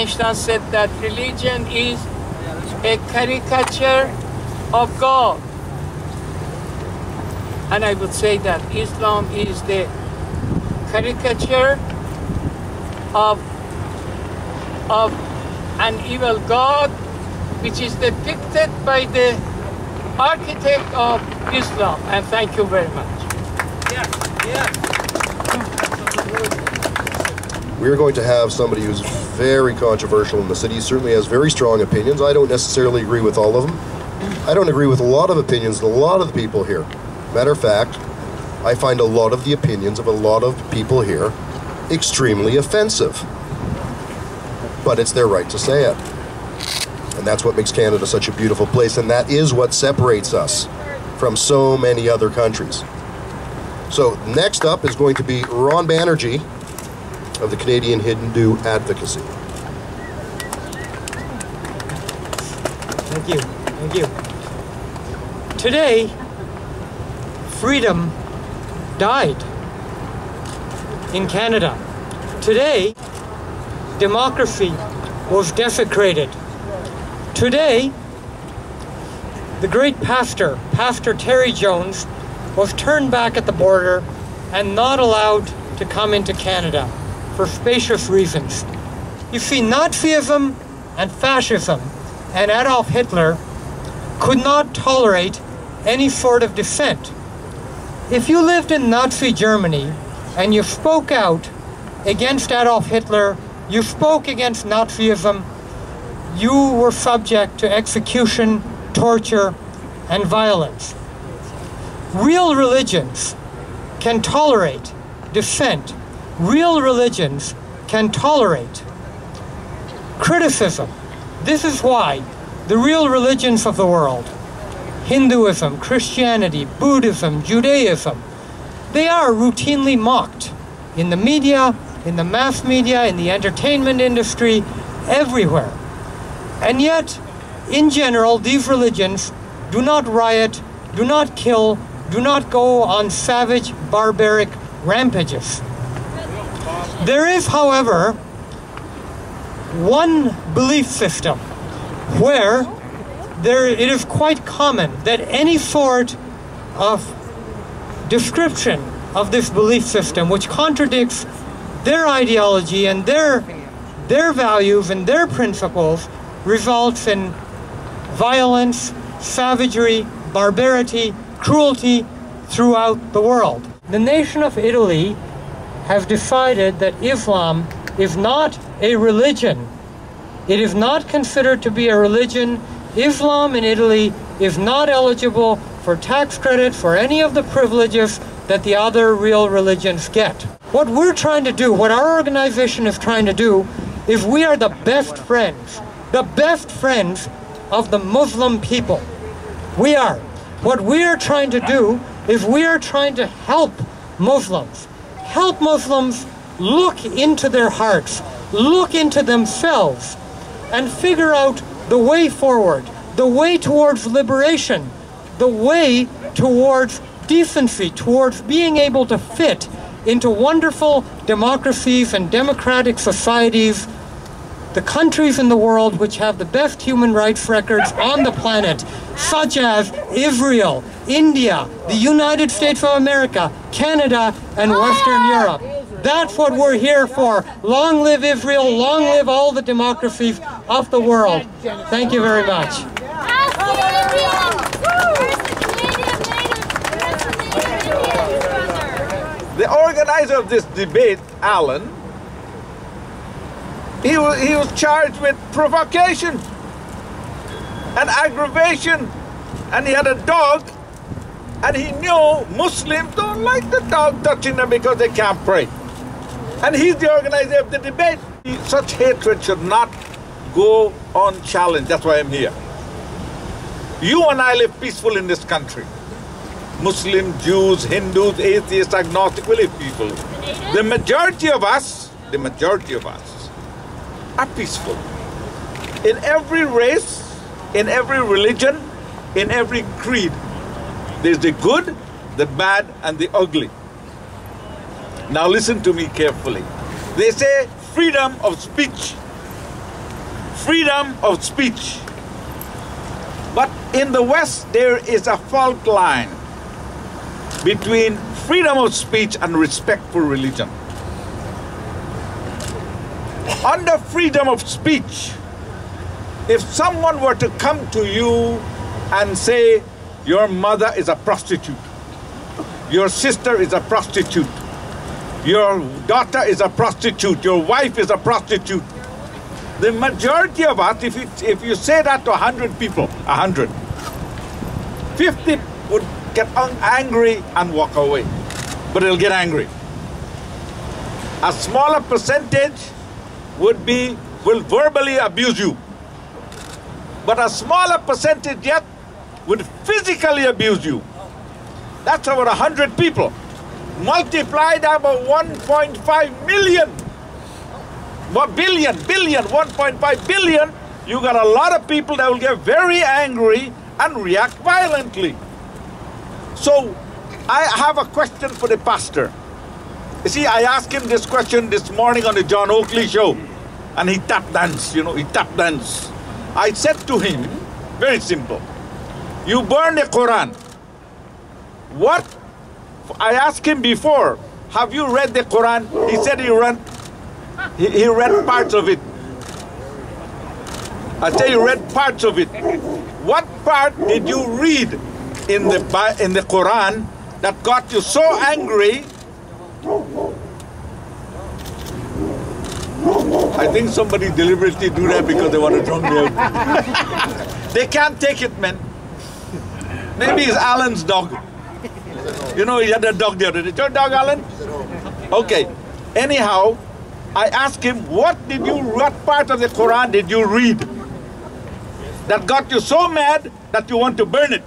Einstoss said that religion is a caricature of God. And I would say that Islam is the caricature of an evil God, which is depicted by the architect of Islam. And thank you very much. We're going to have somebody who's very controversial in the city. He certainly has very strong opinions. I don't necessarily agree with all of them. I don't agree with a lot of opinions of a lot of the people here. Matter of fact, I find a lot of the opinions of a lot of people here extremely offensive. But it's their right to say it. And that's what makes Canada such a beautiful place, and that is what separates us from so many other countries. So next up is going to be Ron Banerjee of the Canadian Hindu Advocacy. Thank you. Thank you. Today, freedom died in Canada. Today, democracy was desecrated. Today, the great pastor, Pastor Terry Jones, was turned back at the border and not allowed to come into Canada for spacious reasons. You see, Nazism and fascism and Adolf Hitler could not tolerate any sort of dissent. If you lived in Nazi Germany and you spoke out against Adolf Hitler, you spoke against Nazism, you were subject to execution, torture, and violence. Real religions can tolerate dissent. Real religions can tolerate criticism. This is why the real religions of the world, Hinduism, Christianity, Buddhism, Judaism, they are routinely mocked in the media, in the mass media, in the entertainment industry, everywhere. And yet, in general, these religions do not riot, do not kill, do not go on savage, barbaric rampages. There is, however, one belief system where it is quite common that any sort of description of this belief system which contradicts their ideology and their values and their principles results in violence, savagery, barbarity, cruelty throughout the world. The nation of Italy has decided that Islam is not a religion. It is not considered to be a religion. Islam in Italy is not eligible for tax credit, for any of the privileges that the other real religions get. What we're trying to do, what our organization is trying to do, is we are the best friends of the Muslim people. We are. What we are trying to do is we are trying to help Muslims look into their hearts, look into themselves, and figure out the way forward, the way towards liberation, the way towards decency, towards being able to fit into wonderful democracies and democratic societies, the countries in the world which have the best human rights records on the planet, such as Israel, India, the United States of America, Canada, and Western Europe. That's what we're here for. Long live Israel, long live all the democracies of the world. Thank you very much. The organizer of this debate, Allen, he was charged with provocation and aggravation, and he had a dog, and he knew Muslims don't like the dog touching them because they can't pray. And he's the organizer of the debate. Such hatred should not go unchallenged. That's why I'm here. You and I live peaceful in this country. Muslim, Jews, Hindus, atheists, agnostic, we live peaceful. The majority of us are peaceful. In every race, in every religion, in every creed, there's the good, the bad, and the ugly. Now listen to me carefully. They say freedom of speech. freedom of speech. But in the West, there is a fault line between freedom of speech and respect for religion. Under freedom of speech, if someone were to come to you and say, your mother is a prostitute, your sister is a prostitute, your daughter is a prostitute, your wife is a prostitute, the majority of us, if you say that to 100 people, 100, 50 would get angry and walk away. But they'll get angry. A smaller percentage will verbally abuse you. But a smaller percentage yet would physically abuse you. That's about 100 people. Multiply that by 1.5 million. 1.5 billion, you got a lot of people that will get very angry and react violently. So I have a question for the pastor. You see, I asked him this question this morning on the John Oakley show, and he tap danced, he tap danced. I said to him, very simple, you burn the Quran. What? I asked him before, have you read the Quran? He said he read parts of it. I say he read parts of it. What part did you read in the Quran that got you so angry? I think somebody deliberately do that because they want to drown me out. They can't take it, man. Maybe it's Allen's dog. He had a dog the other day. Is your dog, Allen? Okay. Anyhow, I asked him, what part of the Quran did you read that got you so mad that you want to burn it?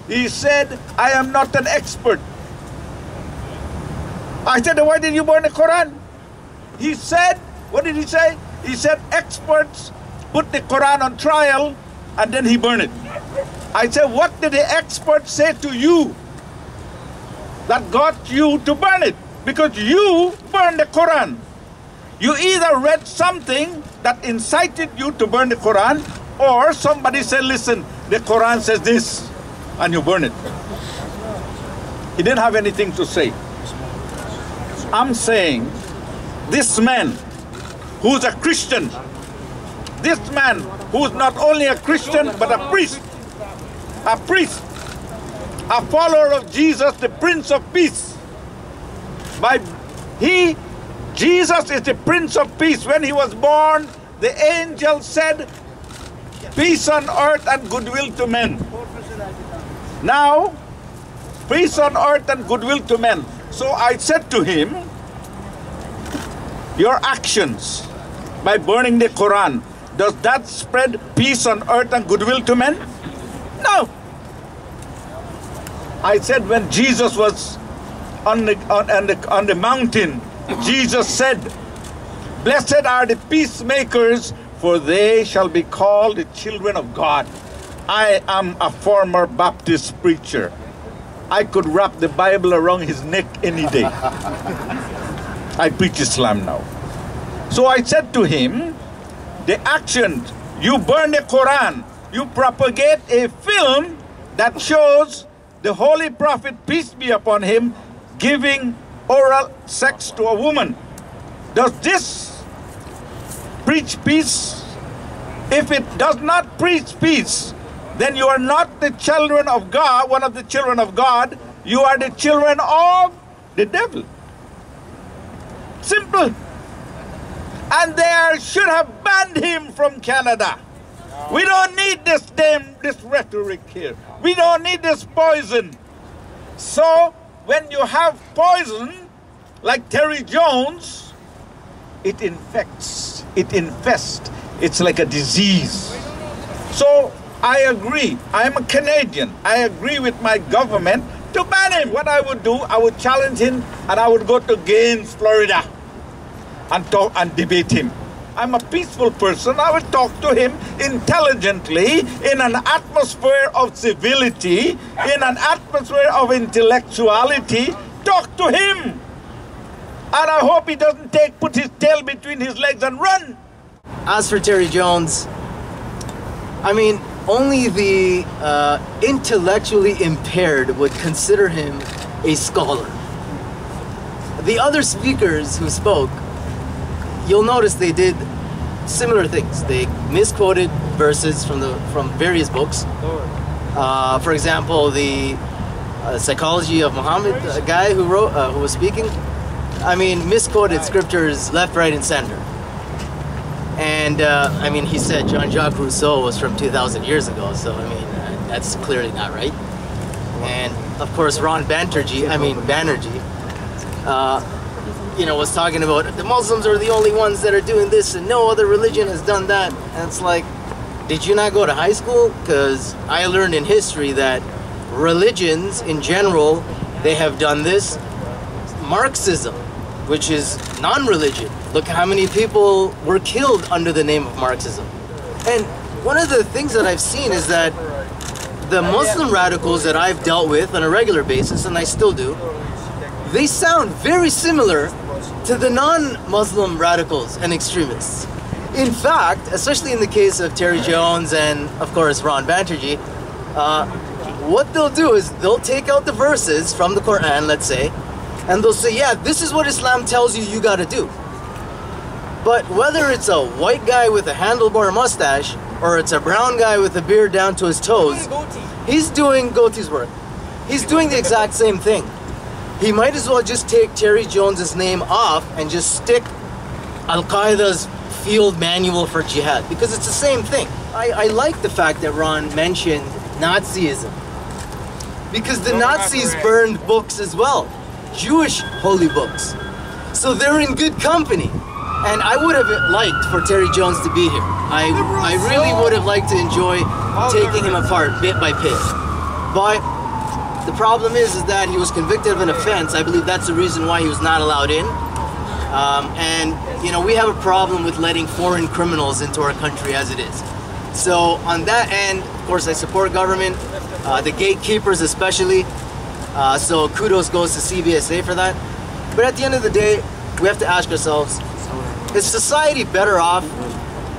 He said, I am not an expert. I said, why did you burn the Quran? He said, what did he say? He said, experts put the Quran on trial and then he burned it. I said, what did the experts say to you that got you to burn it? Because you burned the Quran. You either read something that incited you to burn the Quran, or somebody said, listen, the Quran says this, and you burn it. He didn't have anything to say. I'm saying, this man who's a Christian, this man who's not only a Christian, but a priest, a follower of Jesus, the Prince of Peace. Jesus is the Prince of Peace. When he was born, the angel said, peace on earth and goodwill to men. Now, peace on earth and goodwill to men. So I said to him, your actions by burning the Quran, does that spread peace on earth and goodwill to men? No. I said when Jesus was on the mountain, Jesus said, blessed are the peacemakers, for they shall be called the children of God. I am a former Baptist preacher. I could wrap the Bible around his neck any day. I preach Islam now. So I said to him, the action, you burn the Quran, you propagate a film that shows the Holy Prophet, peace be upon him, giving oral sex to a woman. Does this preach peace? If it does not preach peace, then you are not the children of God, one of the children of God. You are the children of the devil. Simple. And they should have banned him from Canada. We don't need this rhetoric here. We don't need this poison. So when you have poison, like Terry Jones, it infects, it infests. It's like a disease. So I agree. I'm a Canadian. I agree with my government to ban him. What I would do, I would challenge him and I would go to Gaines, Florida and talk and debate him. I'm a peaceful person. I would talk to him intelligently, in an atmosphere of civility, in an atmosphere of intellectuality. Talk to him. And I hope he doesn't put his tail between his legs and run. as for Terry Jones, I mean, only the intellectually impaired would consider him a scholar. The other speakers who spoke, you'll notice they did similar things. They misquoted verses from various books. For example, the Psychology of Muhammad guy who was speaking, I mean, misquoted scriptures left, right, and center. And I mean, he said Jean-Jacques Rousseau was from 2,000 years ago, so I mean, that's clearly not right. And of course, Ron Banerjee, you know, was talking about the Muslims are the only ones that are doing this and no other religion has done that. And it's like, did you not go to high school? Because I learned in history that religions in general, they have done this. Marxism, which is non-religion. Look how many people were killed under the name of Marxism. And one of the things that I've seen is that the Muslim radicals that I've dealt with on a regular basis, and I still do, they sound very similar to the non-Muslim radicals and extremists. In fact, especially in the case of Terry Jones and, of course, Ron Banerjee, what they'll do is they'll take out the verses from the Quran, let's say, and they'll say, yeah, this is what Islam tells you you gotta do. But whether it's a white guy with a handlebar mustache or it's a brown guy with a beard down to his toes, he's doing goatee's work. He's doing the exact same thing. He might as well just take Terry Jones's name off and just stick Al-Qaeda's field manual for jihad, because it's the same thing. I like the fact that Ron mentioned Nazism, because the Nazis burned books as well, Jewish holy books. So they're in good company. And I would have liked for Terry Jones to be here. I really would have liked to enjoy taking him apart bit by bit. But the problem is that he was convicted of an offense. I believe that's the reason why he was not allowed in. And you know, we have a problem with letting foreign criminals into our country as it is. So on that end, of course, I support government, the gatekeepers especially. So kudos goes to CBSA for that. But at the end of the day, we have to ask ourselves, is society better off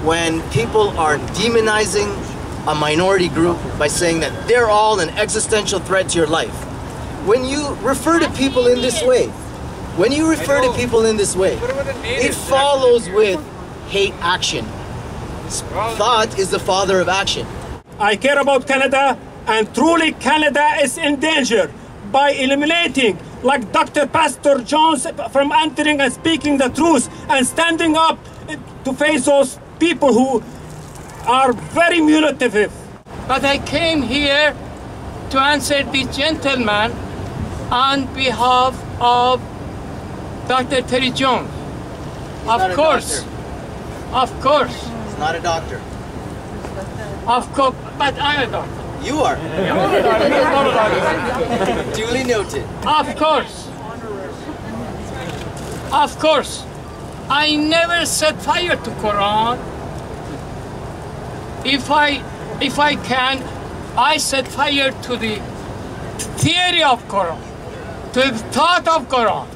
when people are demonizing a minority group by saying that they're all an existential threat to your life? When you refer to people in this way, it follows with hate action. Thought is the father of action. I care about Canada, and truly Canada is in danger by eliminating, like Dr. Pastor Jones, from entering and speaking the truth and standing up to face those people who are very manipulative. But I came here to answer the gentleman on behalf of Dr. Terry Jones. Of course. He's not a doctor. Of course, but I'm a doctor. You are. Duly noted. Of course. I never set fire to Quran. If I can, I set fire to the theory of Quran, to the thought of Quran.